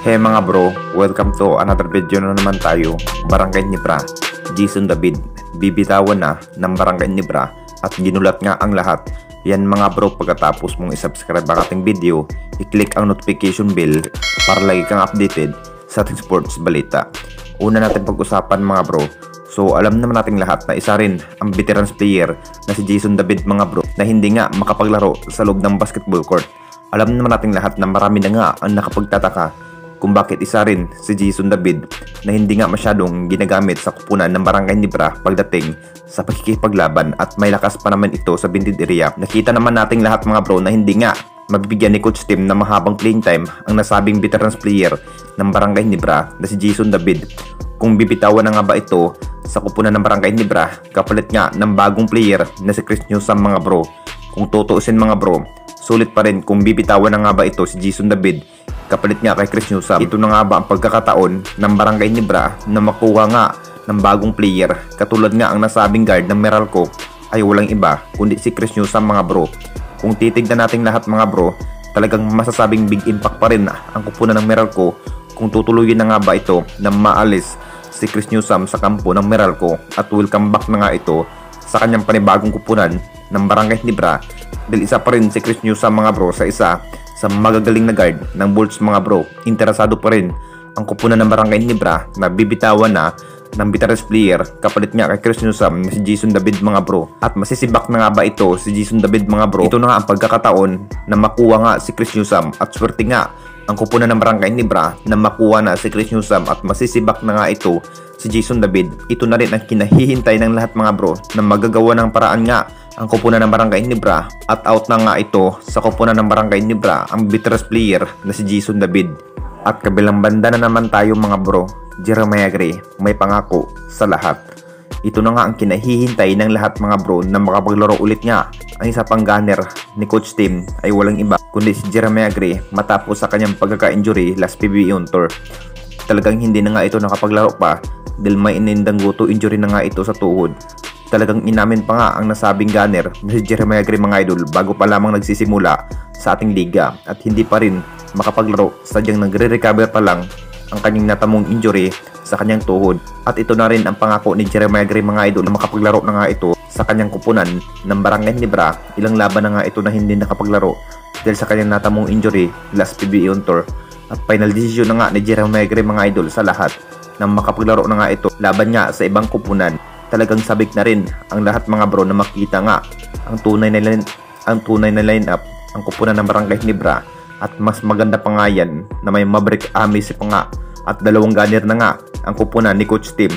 Hey mga bro, welcome to another video na naman tayo. Barangay Nibra, Jason David, bibitawan na ng Barangay Nibra at ginulat nga ang lahat. Yan mga bro, pagkatapos mong isubscribe ang ating video, i-click ang notification bell para lagi kang updated sa ating sports balita. Una natin pag-usapan mga bro, so alam naman nating lahat na isa rin ang veterans player na si Jason David mga bro na hindi nga makapaglaro sa loob ng basketball court. Alam naman nating lahat na marami na nga ang nakapagtataka kung bakit isa rin si Jason David na hindi nga masyadong ginagamit sa kupunan ng Barangay Nibra pagdating sa pagkikipaglaban at may lakas pa naman ito sa bindid area. Nakita naman nating lahat mga bro na hindi nga mabibigyan ni Coach Tim ng mahabang playing time ang nasabing veterans player ng Barangay Nibra na si Jason David. Kung bibitawan na nga ba ito sa kupunan ng Barangay Nibra kapalit nga ng bagong player na si Chris Newsome mga bro. Kung tutuusin mga bro, sulit pa rin kung bibitawan na nga ba ito si Jason David kapalit nga kay Chris Newsome. Ito na nga ba ang pagkakataon ng Barangay Nibra na makuha nga ng bagong player katulad nga ang nasabing guard ng Meralco ay walang iba kundi si Chris Newsome mga bro. Kung titignan natin lahat mga bro, talagang masasabing big impact pa rin ang kupunan ng Meralco kung tutuluyin na nga ba ito na maalis si Chris Newsome sa kampo ng Meralco at welcome back na nga ito sa kanyang panibagong kupunan ng Barangay Nibra dahil isa pa rin si Chris Newsome mga bro sa isa sa magagaling na guard ng Bulls mga bro. Interesado pa rin ang kupunan ng Barangay Nibra na bibitawan na ng veterans player kapalit nga kay Chris Newsome na si Jason David mga bro. At masisibak na nga ba ito si Jason David mga bro? Ito na nga ang pagkakataon na makuha nga si Chris Newsome at swerte nga ang kupunan ng Barangay Nibra na makuha na si Chris Newsome at masisibak na nga ito si Jason David. Ito na rin ang kinahihintay ng lahat mga bro na magagawa ng paraan nga ang kupunan ng Barangay Nibra at out na nga ito sa kupunan ng Barangay Nibra ang veterans player na si Jason David. At kabilang banda na naman tayo mga bro, Jeremiah Gray may pangako sa lahat. Ito na nga ang kinahihintay ng lahat mga bro na makapaglaro ulit nga. Ang isa pang gunner ni Coach Tim ay walang iba kundi si Jeremiah Gray matapos sa kanyang pagkaka-injury last PBA on tour. Talagang hindi na nga ito nakapaglaro pa dahil may inindang guto injury na nga ito sa tuhod. Talagang inamin pa nga ang nasabing gunner na si Jeremiah Gray mga idol bago pa lamang nagsisimula sa ating liga at hindi pa rin makapaglaro sadyang nagre-recover pa lang ang kanyang natamong injury sa kanyang tuhod. At ito na rin ang pangako ni Jeremiah Gray mga idol na makapaglaro na nga ito sa kanyang kupunan ng Barangay Nibra. Ilang laban na nga ito na hindi nakapaglaro dahil sa kanyang natamong injury last PBA on tour. At final decision na nga ni Jeremiah Gray mga idol sa lahat na makapaglaro na nga ito laban nga sa ibang kupunan. Talagang sabik na rin ang lahat mga bro na makita nga ang tunay na line-up ang kupunan ng Barangay Nibra at mas maganda pa nga yan na may Maverick Amis pa nga at dalawang gunner na nga ang kupunan ni Coach Tim